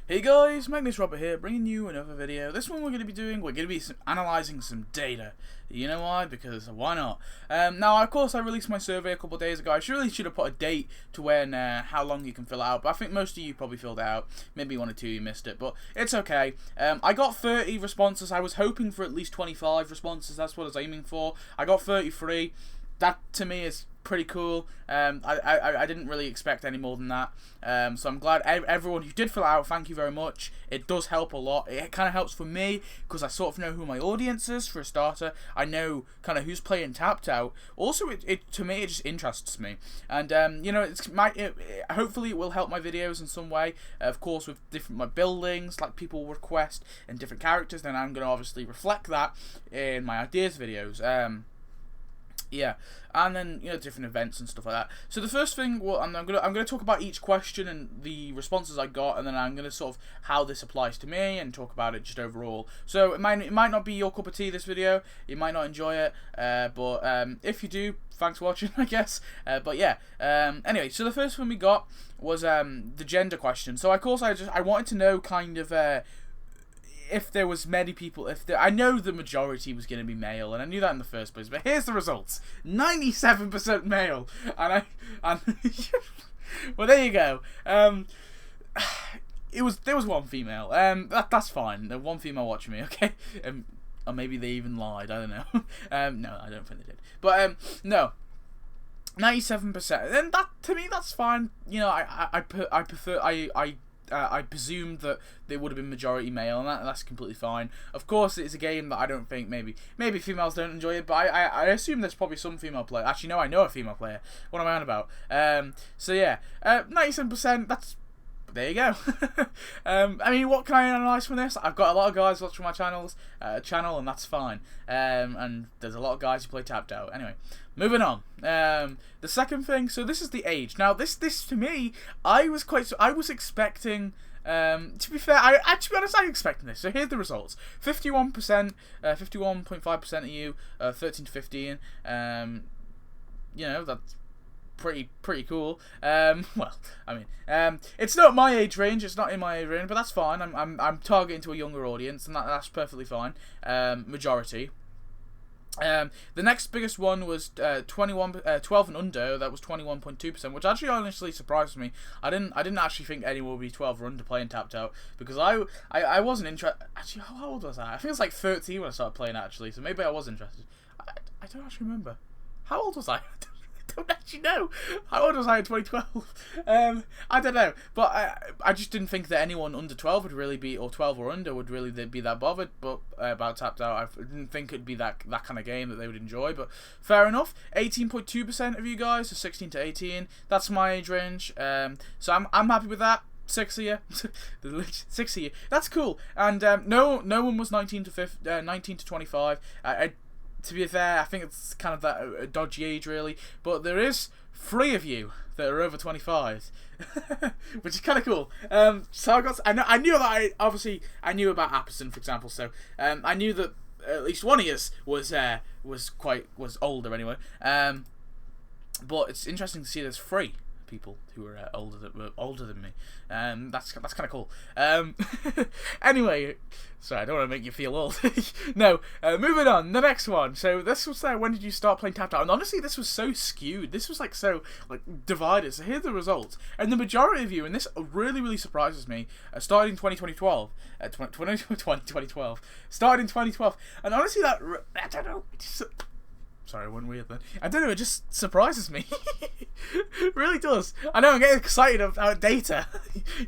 Hey guys, Magnus here, bringing you another video. This one we're going to be analysing some data. You know why? Because why not? Now, of course, I released my survey a couple of days ago. I really should have put a date to when, how long you can fill it out, but I think most of you probably filled it out. Maybe one or two you missed it, but it's okay. I got 30 responses. I was hoping for at least 25 responses. That's what I was aiming for. I got 33. That, to me, is pretty cool. I didn't really expect any more than that. So I'm glad everyone who did fill it out, thank you very much. It does help a lot. It kind of helps for me because I sort of know who my audience is for a starter. I know kind of who's playing Tapped Out. Also, to me it just interests me, and you know, hopefully it will help my videos in some way. Of course, with different my buildings, like people request, and different characters, then I'm going to obviously reflect that in my ideas videos. Yeah, and then, you know, different events and stuff like that. So the first thing, well, I'm gonna talk about each question and the responses I got, and then I'm gonna sort of how this applies to me and talk about it just overall. So it might not be your cup of tea, this video. You might not enjoy it, but if you do, thanks for watching, I guess. But yeah. Anyway, so the first one we got was the gender question. So of course I wanted to know kind of if there was many people, I know the majority was going to be male, and I knew that in the first place, but here's the results. 97% male, and well, there you go. There was one female, that's fine, one female watching me, okay, or maybe they even lied, I don't know, no, I don't think they did, but, no, 97%, and that, to me, that's fine, you know, I presumed that they would have been majority male, and that's completely fine. Of course, it's a game that I don't think maybe females don't enjoy it, but I assume there's probably some female player. Actually, no, I know a female player. What am I on about? So yeah, 97%. There you go. I mean, what can I analyse from this? I've got a lot of guys watching my channel, and that's fine. And there's a lot of guys who play Tapped Out. Anyway, moving on. The second thing, so this is the age. Now, this to me, I was expecting. To be fair, to be honest, I was expecting this. So here's the results: 51%, 51.5% of you, 13 to 15. You know, that's pretty cool. Well, I mean, it's not my age range. It's not in my age range, but that's fine. I'm targeting to a younger audience, and that's perfectly fine. Majority. The next biggest one was 12 and under. That was 21.2%, which actually honestly surprised me. I didn't actually think anyone would be 12 or under playing Tapped Out, because I wasn't interested. Actually, how old was I? I think it was like 13 when I started playing, actually. So maybe I was interested. I don't actually remember. How old was I? I don't actually know. How old was I in 2012? I don't know, but I just didn't think that anyone under 12 would really be, or 12 or under would really be that bothered. But about Tapped Out, I didn't think it'd be that kind of game that they would enjoy. But fair enough. 18.2% of you guys are 16 to 18. That's my age range. So I'm happy with that. 6 of you, 6 of you. That's cool. And no one was 19 to 25. To be fair, I think it's kind of that dodgy age, really. But there is 3 of you that are over 25, which is kind of cool. So I knew that I knew about Apperson, for example. So I knew that at least one of us was older anyway. But it's interesting to see there's 3 people who are older than me. That's kind of cool. Anyway, sorry, I don't want to make you feel old. No, moving on. The next one. So this was when did you start playing Tapped Out? And honestly, this was so skewed. This was so divided. So here's the results. And the majority of you, and this really surprises me, started in 2012. 2012. Started in 2012. And honestly, that I don't know. Sorry, I went weird then. I don't know, it just surprises me. It really does. I know, I'm getting excited about data.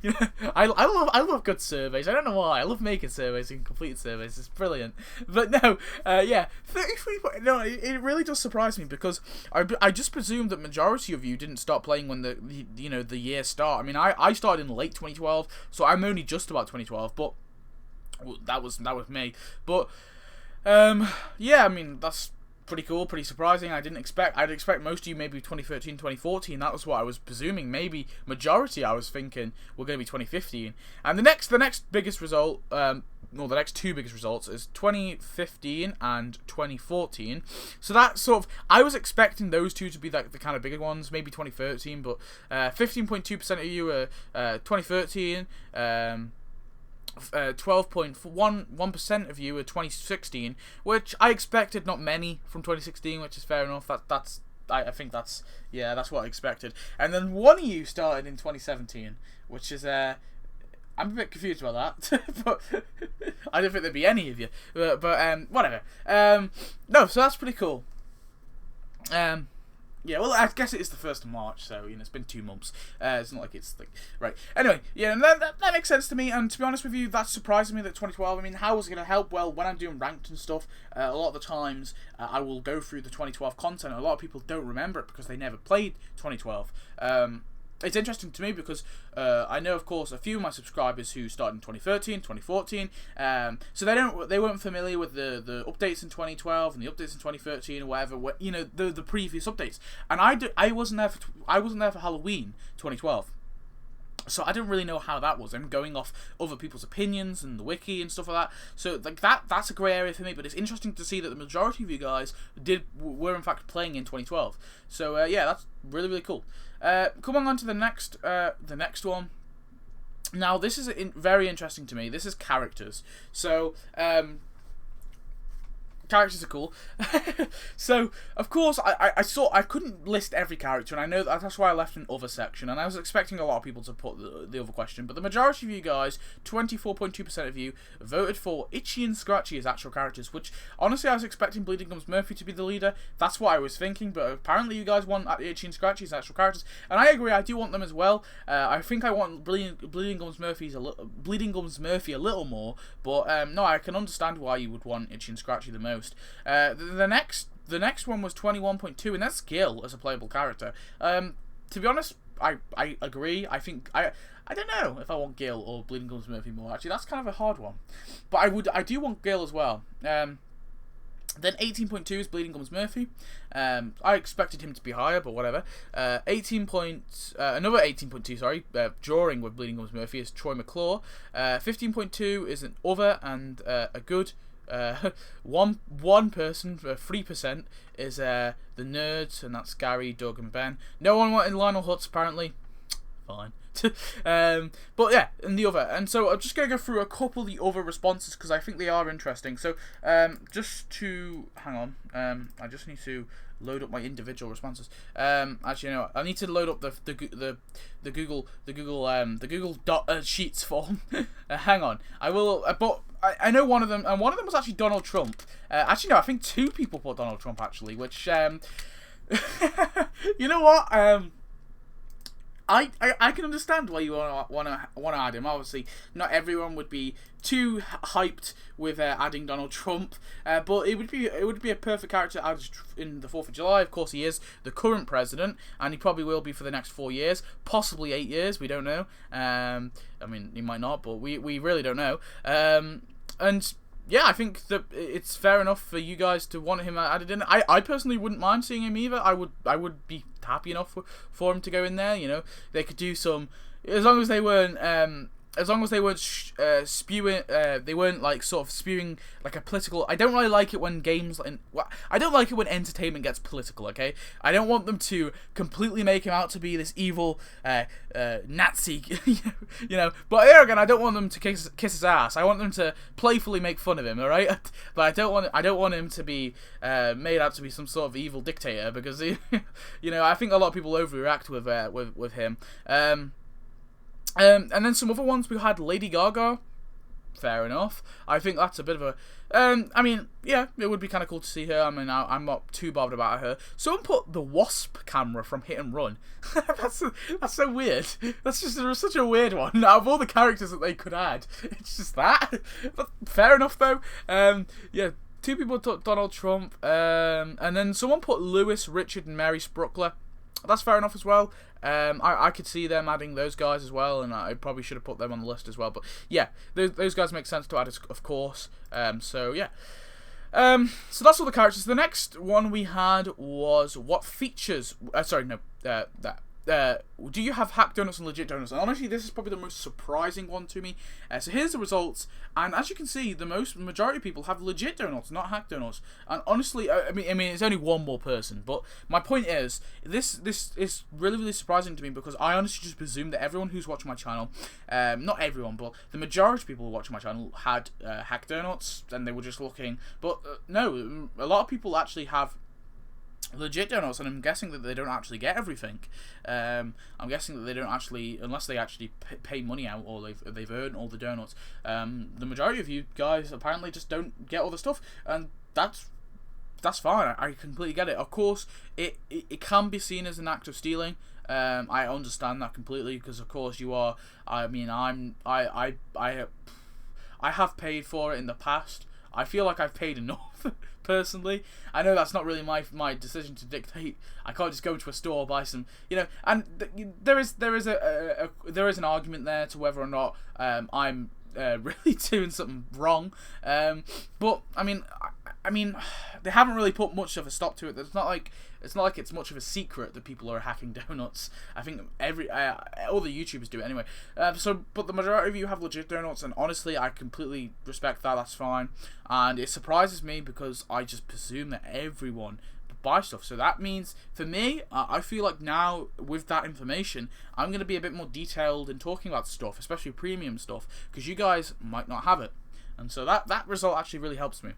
You know, I love good surveys. I don't know why. I love making surveys and completed surveys. It's brilliant. But no, yeah, 33. No, it really does surprise me, because I just presumed that majority of you didn't start playing when the year start. I mean, I started in late 2012, so I'm only just about 2012. But that was me. But yeah, I mean, that's pretty cool, pretty surprising. I'd expect most of you maybe 2013, 2014. That was what I was presuming. Maybe majority I was thinking were going to be 2015. And the next biggest result, the next 2 biggest results is 2015 and 2014. So that sort of, I was expecting those 2 to be the kind of bigger ones, maybe 2013, but 15.2% of you are 2013, 12.1% of you were 2016, which I expected. Not many from 2016, which is fair enough. I think that's what I expected. And then one of you started in 2017, which is I'm a bit confused about that, but I don't think there'd be any of you. But whatever. No, so that's pretty cool. Yeah, well, I guess it is the 1st of March, so, you know, it's been 2 months. It's not like it's, like, right. Anyway, yeah, and that makes sense to me, and to be honest with you, that surprised me that 2012, I mean, how was it going to help? Well, when I'm doing ranked and stuff, a lot of the times, I will go through the 2012 content. A lot of people don't remember it because they never played 2012. It's interesting to me because I know, of course, a few of my subscribers who started in 2013, 2014, so they weren't familiar with the updates in 2012 and the updates in 2013 or whatever, you know, the previous updates. And I wasn't there for Halloween 2012. So I didn't really know how that was. I'm going off other people's opinions and the wiki and stuff like that. So like that's a grey area for me. But it's interesting to see that the majority of you guys were in fact playing in 2012. So yeah, that's really, really cool. Coming on to the next one. Now this is very interesting to me. This is characters. So characters are cool. So of course I couldn't list every character, and I know that's why I left an other section, and I was expecting a lot of people to put the other question, but the majority of you guys, 24.2% of you, voted for Itchy and Scratchy as actual characters, which honestly I was expecting Bleeding Gums Murphy to be the leader. That's what I was thinking, but apparently you guys want Itchy and Scratchy as actual characters, and I agree, I do want them as well. I think I want Bleeding Gums Murphy a little more, but no, I can understand why you would want Itchy and Scratchy the most. The next one was 21.2, and that's Gil as a playable character. To be honest, I agree. I think I don't know if I want Gil or Bleeding Gums Murphy more. Actually, that's kind of a hard one, but I do want Gil as well. Then 18.2 is Bleeding Gums Murphy. I expected him to be higher, but whatever. Another 18.2, sorry, drawing with Bleeding Gums Murphy is Troy McClure. 15.2 is an other and a good. One person, 3%, is the nerds, and that's Gary, Doug, and Ben. No one wanted Lionel Hutz, apparently. Fine. But yeah, and the other. And so I'm just going to go through a couple of the other responses because I think they are interesting. So just to hang on, I just need to load up my individual responses. Actually, no, I need to load up the Google Sheets form. Hang on, I will. But I know one of them, and one of them was actually Donald Trump. Actually, no, I think 2 people put Donald Trump actually, which you know what? I can understand why you want to add him. Obviously, not everyone would be too hyped with adding Donald Trump, but it would be a perfect character added in the 4th of July. Of course, he is the current president, and he probably will be for the next 4 years, possibly 8 years. We don't know. I mean, he might not, but we really don't know. And yeah, I think that it's fair enough for you guys to want him added in. I personally wouldn't mind seeing him either. I would be happy enough for him to go in there. You know, they could do some, as long as they weren't spewing, they weren't like sort of spewing like a political. I don't really like it when I don't like it when entertainment gets political. Okay, I don't want them to completely make him out to be this evil Nazi, you know. But here again, I don't want them to kiss his ass. I want them to playfully make fun of him. All right, but I don't want him to be made out to be some sort of evil dictator because you know, I think a lot of people overreact with him. And then some other ones, we had Lady Gaga. Fair enough. I think that's a bit of a... I mean, yeah, it would be kind of cool to see her. I mean, I'm not too bothered about her. Someone put the Wasp camera from Hit and Run. That's so weird. That's just such a weird one. Out of all the characters that they could add, it's just that. But fair enough, though. Yeah, 2 people took Donald Trump. And then someone put Lewis, Richard, and Mary Spruckler. That's fair enough as well. I could see them adding those guys as well, and I probably should have put them on the list as well. But yeah, those guys make sense to add, of course. So yeah. So that's all the characters. The next one we had was what features. do you have hack donuts and legit donuts? And honestly, this is probably the most surprising one to me. So here's the results, and as you can see, the majority of people have legit donuts, not hack donuts. And honestly, I mean, it's only one more person, but my point is, this is really surprising to me, because I honestly just presumed that everyone who's watching my channel, not everyone, but the majority of people who watch my channel had hack donuts, and they were just looking. But no, a lot of people actually have legit donuts, and I'm guessing that they don't actually get everything. I'm guessing that they don't actually, unless they actually pay money out, or they've earned all the donuts. The majority of you guys apparently just don't get all the stuff, and that's fine. I completely get it. Of course, it can be seen as an act of stealing. I understand that completely, because of course you are. I mean, I have paid for it in the past. I feel like I've paid enough. Personally, I know that's not really my decision to dictate. I can't just go to a store, buy some, and there is an argument there to whether or not I'm really doing something wrong. But I mean, they haven't really put much of a stop to it. It's not like it's much of a secret that people are hacking donuts. I think all the YouTubers do it anyway. But the majority of you have legit donuts, and honestly, I completely respect that. That's fine, and it surprises me because I just presume that everyone buy stuff. So that means, for me, I feel like now with that information, I'm going to be a bit more detailed in talking about stuff, especially premium stuff, because you guys might not have it. And so that result actually really helps me.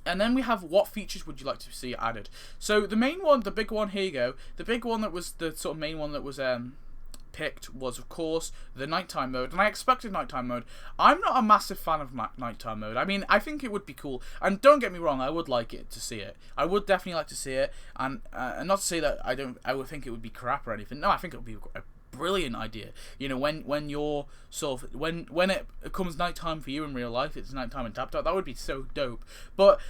And then we have, what features would you like to see added? So the main one, the big one, here you go. The big one that was the sort of main one that was picked was, of course, the nighttime mode, and I expected nighttime mode. I'm not a massive fan of nighttime mode. I mean, I think it would be cool, and don't get me wrong, I would like it to see it. I would definitely like to see it, and not to say that I would think it would be crap or anything. No, I think it would be a brilliant idea. When you're sort of when it comes nighttime for you in real life, it's nighttime in TapTap. That would be so dope. But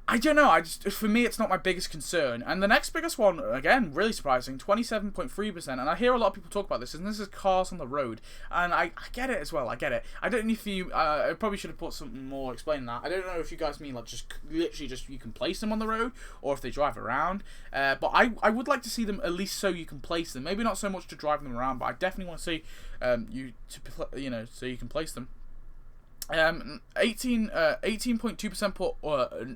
I don't know. For me, it's not my biggest concern. And the next biggest one, again, really surprising, 27.3%. And I hear a lot of people talk about this, and this is cars on the road. And I get it as well. I get it. I don't know if you. I probably should have put something more explaining that. I don't know if you guys mean like just literally just you can place them on the road, or if they drive around. But I would like to see them at least so you can place them. Maybe not so much to drive them around, but I definitely want to see so you can place them. 18.2% put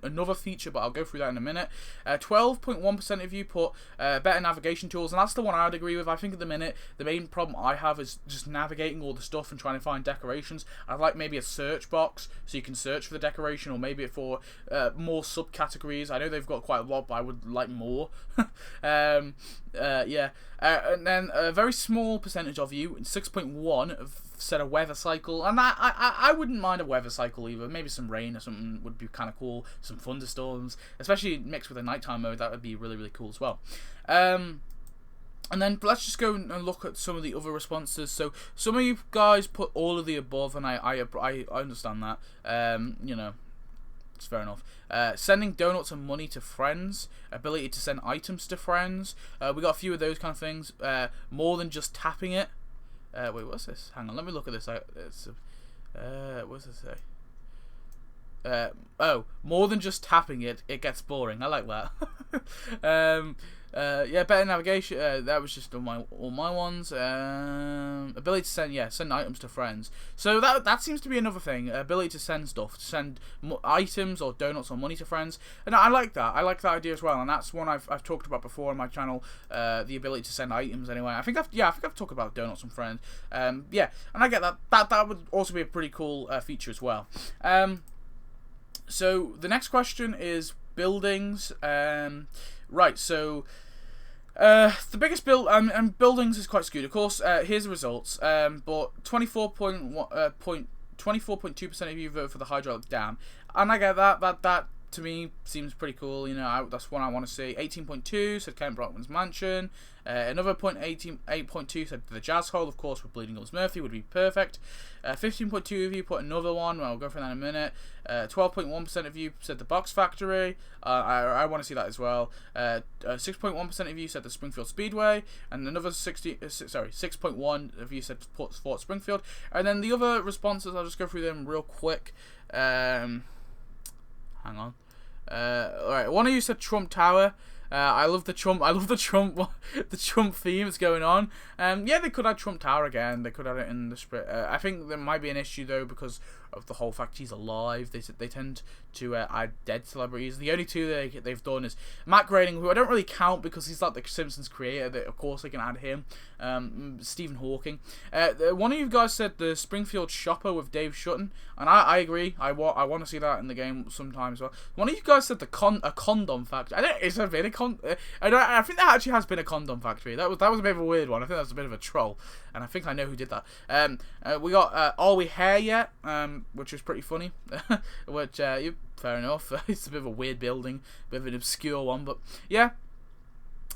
another feature, but I'll go through that in a minute. 12.1% of you put better navigation tools, and that's the one I would agree with. I think at the minute the main problem I have is just navigating all the stuff and trying to find decorations. I'd like maybe a search box so you can search for the decoration, or maybe for more subcategories. I know they've got quite a lot, but I would like more. And then a very small percentage of you, 6.1, said a weather cycle, and I wouldn't mind a weather cycle either. Maybe some rain or something would be kind of cool. Some thunderstorms, especially mixed with a nighttime mode, that would be really cool as well. And then let's just go and look at some of the other responses. So some of you guys put all of the above, and I understand that. It's fair enough. Sending donuts and money to friends, ability to send items to friends. We got a few of those kind of things. More than just tapping it. Wait, what's this? Hang on, let me look at this. What's it say? More than just tapping it, it gets boring. I like that. Better navigation. That was just all my ones. Ability to send items to friends. So that seems to be another thing. Ability to send stuff, to send items or donuts or money to friends. And I like that. I like that idea as well. And that's one I've talked about before on my channel. The ability to send items anyway. I think I've talked about donuts and friends. And I get that. That would also be a pretty cool feature as well. So the next question is buildings. Right. So. The biggest and buildings is quite skewed. Of course, here's the results. But 24.2% of you voted for the hydraulic dam, and I get that. That to me seems pretty cool. That's one I want to see. 18.2 said Kent Brockman's mansion. Another 8.2 said the jazz hole, of course, with Bleeding Gums Murphy would be perfect. 15.2 of you put another one. Well, I'll go through that in a minute. 12.1% of you said the Box Factory. I want to see that as well. 6.1% of you said the Springfield Speedway, and another 6.1 of you said Fort Springfield. And then the other responses, I'll just go through them real quick. Hang on. Alright, one of you said Trump Tower. I love the Trump. I love the Trump. The Trump theme that's going on. Yeah, they could add Trump Tower again. They could add it in the script. I think there might be an issue though because of the whole fact he's alive. They tend to add dead celebrities. The only two they've done is Matt Groening, who I don't really count because he's like the Simpsons creator. Of course, they can add him. Stephen Hawking. One of you guys said the Springfield Shopper with Dave Shutton, and I agree. I want to see that in the game sometime as well. One of you guys said a condom factory. It's a bit of I think there actually has been a condom factory. That was a bit of a weird one. I think that was a bit of a troll, and I think I know who did that. We got Are We Here Yet? Which was pretty funny. Which fair enough. It's a bit of a weird building, a bit of an obscure one, but yeah.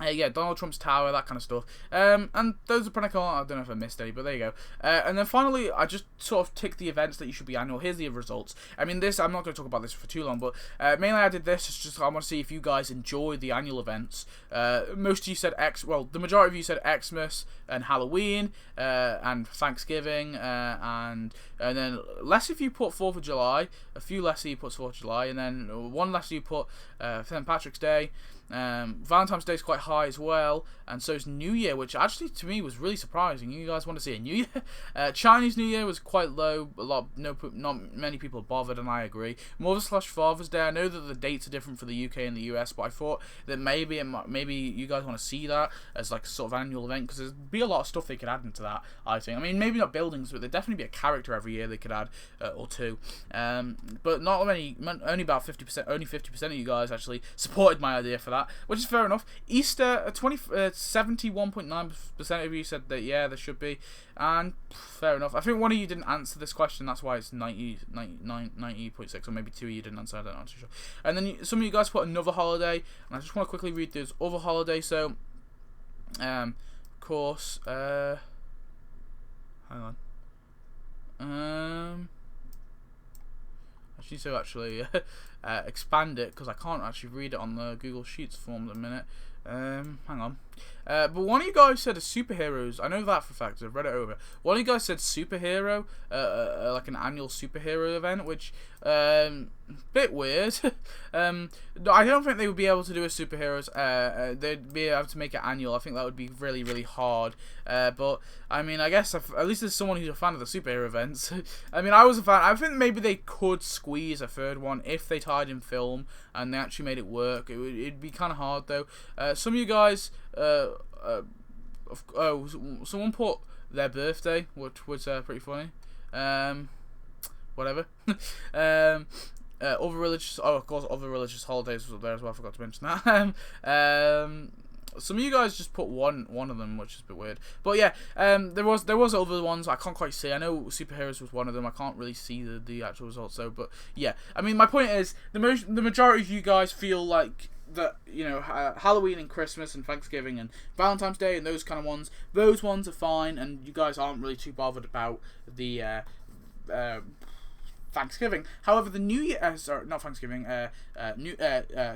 Yeah, Donald Trump's tower, that kind of stuff. And those are pretty cool. I don't know if I missed any, but there you go. And then finally, I just sort of ticked the events that you should be annual. Here's the results. I mean, I'm not going to talk about this for too long, but mainly I did this. It's just I want to see if you guys enjoy the annual events. Most of you said the majority of you said Xmas and Halloween and Thanksgiving, and then less of you put 4th of July. A few less of you put 4th of July, and then one less of you put St. Patrick's Day. Valentine's Day is quite high as well, and so is New Year, which actually to me was really surprising. You guys want to see a New Year? Chinese New Year was quite low. Not many people bothered, and I agree. Mother's/Father's Day. I know that the dates are different for the UK and the US, but I thought that maybe you guys want to see that as like a sort of annual event because there'd be a lot of stuff they could add into that. I think. I mean, maybe not buildings, but there'd definitely be a character every year they could add or two. But not many. Only about 50%. Only 50% of you guys actually supported my idea for that. Which is fair enough. Easter, 71.9% of you said that yeah, there should be, and fair enough. I think one of you didn't answer this question, that's why it's 90.6, or maybe two of you didn't answer. I don't know. I'm too sure. And then some of you guys put another holiday, and I just want to quickly read those other holidays. So, of course, hang on. I need to actually expand it because I can't actually read it on the Google Sheets form at the minute. Hang on. But one of you guys said a superheroes. I know that for a fact. I've read it over. One of you guys said superhero, like an annual superhero event, which bit weird. I don't think they would be able to do a superheroes. They'd be able to make it annual. I think that would be really, really hard. But I mean, I guess at least there's someone who's a fan of the superhero events. I mean, I was a fan. I think maybe they could squeeze a third one if they tied in film and they actually made it work. It'd be kind of hard though. Some of you guys, someone put their birthday, which was pretty funny. Whatever. Other religious, of course, other religious holidays was there as well. I forgot to mention that. Some of you guys just put one of them, which is a bit weird. But yeah, there was other ones I can't quite see. I know superheroes was one of them. I can't really see the actual results though. But yeah, I mean, my point is the majority of you guys feel like that, you know, Halloween and Christmas and Thanksgiving and Valentine's Day and those kind of ones. Those ones are fine, and you guys aren't really too bothered about the Thanksgiving. However, the New Year, sorry, not Thanksgiving,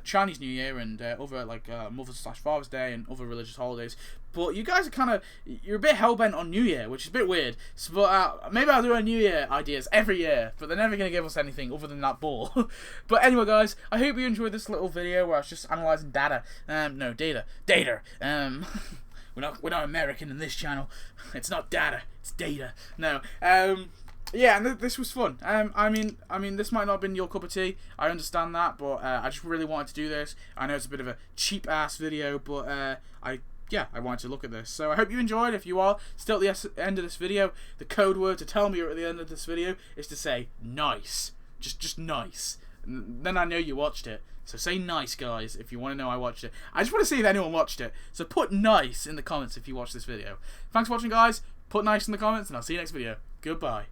Chinese New Year and other like Mother's/Father's Day and other religious holidays. But you guys are you're a bit hellbent on New Year, which is a bit weird. So, but maybe I'll do a New Year ideas every year, but they're never going to give us anything other than that ball. But anyway, guys, I hope you enjoyed this little video where I was just analysing data. No, data. We're not American in this channel. It's not data, it's data. No. Yeah, and this was fun. I mean, this might not have been your cup of tea. I understand that, but I just really wanted to do this. I know it's a bit of a cheap ass video, but I wanted to look at this. So I hope you enjoyed. If you are still at the end of this video, the code word to tell me you're at the end of this video is to say nice. Just nice. And then I know you watched it. So say nice, guys, if you want to know I watched it. I just want to see if anyone watched it. So put nice in the comments if you watched this video. Thanks for watching, guys. Put nice in the comments, and I'll see you next video. Goodbye.